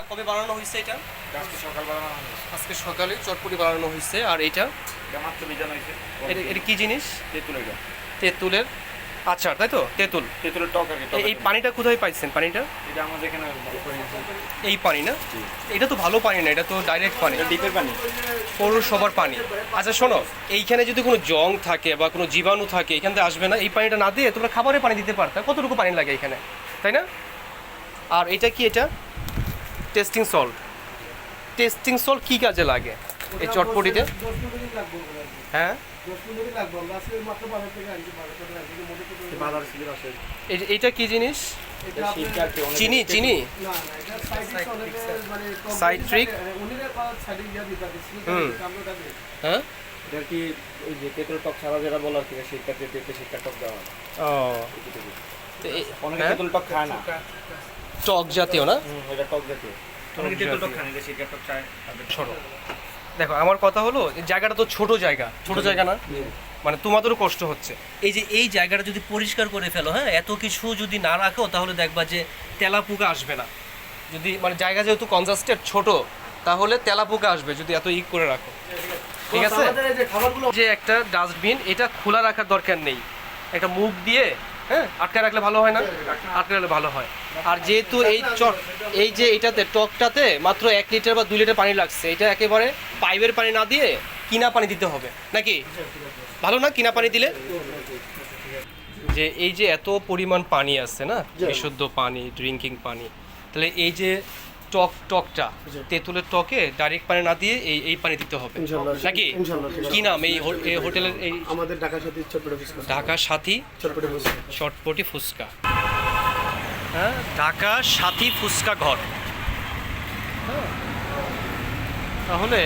কবে বানানো হয়েছে এটা? আজকে সকাল বানানো হয়েছে। আজকে সকালে চটপটি বানানো হয়েছে। আর এটা এটা মাত্র ভিজানো হয়েছে। এটা কি জিনিস? তেঁতুল এটা। তেঁতুলের আচার, তাই তো? তেঁতুল। তেঁতুলের টক আর কি। এই পানিটা কোথায় পাইছেন পানিটা? এটা আমাদের এখানে এই পানি না? এটা তো ভালো পানি না, এটা তো ডাইরেক্ট পানি। ডিপের পানি। পৌরসভার পানি। আচ্ছা শোনো, এইখানে যদি কোনো জং থাকে বা কোনো জীবাণু থাকে এখান থেকে আসবে না। এই পানিটা না দিয়ে তোমরা খাবারের পানি দিতে পারতা। কতটুকু পানি লাগে এখানে, তাই না? আর এটা কি? এটা টেস্টিং সল্ট। টেস্টিং সল্ট কী কাজে লাগে এই চটপটিতে? হ্যাঁ, এটা কি জিনিস? চিনি? চিনি সাইট্রিক। হ্যাঁ, এটা কি ওই যে তেঁতুল টক ছাড়া যেটা বলার কি সেটা টক দেওয়া হয়। ও অনেকে তেঁতুল টক খায় না। টক জাতীয় না? এটা টক জাতীয়। অনেকে তেঁতুল টক খায় না, সেটা টক চায়। ছোট। দেখো আমার কথা হলো, জায়গাটা তো ছোট জায়গা, ছোট জায়গা না? মানে তোমাদেরও কষ্ট হচ্ছে। এই যে এই জায়গাটা যদি পরিষ্কার করে ফেলো, হ্যাঁ, এত কিছু যদি না রাখো তাহলে দেখবা যে তেলাপোকা আসবে না। যদি মানে জায়গা যেহেতু কনজাস্টেড ছোট, তাহলে তেলাপোকা আসবে যদি এত করে রাখো। ঠিক আছে? যে একটা ডাস্টবিন, এটা খোলা রাখার দরকার নেই, একটা মুখ দিয়ে হ্যাঁ আটকে রাখলে ভালো হয় না? আটকে রাখলে ভালো হয়। আর যেহেতু এই যে এটাতে টকটাতে মাত্র 1 লিটার বা 2 লিটার পানি লাগছে, এটা একেবারে পাইপের পানি না দিয়ে কিনা পানি দিতে হবে নাকি? ভালো না কিনা পানি দিলে? যে এই যে এত পরিমাণ পানি আছে না, বিশুদ্ধ পানি, ড্রিঙ্কিং পানি, তাহলে এই যে টকটা তেঁতুলের টকে ডাইরেক্ট পানি না দিয়ে এই পানি দিতে হবে নাকি? কি নাম এই হোটেলের? এই আমাদের ঢাকা সাথী চটপটি ফুচকা। ঢাকা সাথী চটপটি ফুচকা। হ্যাঁ, ঢাকা সাথী ফুচকা ঘর। হ্যাঁ, তাহলে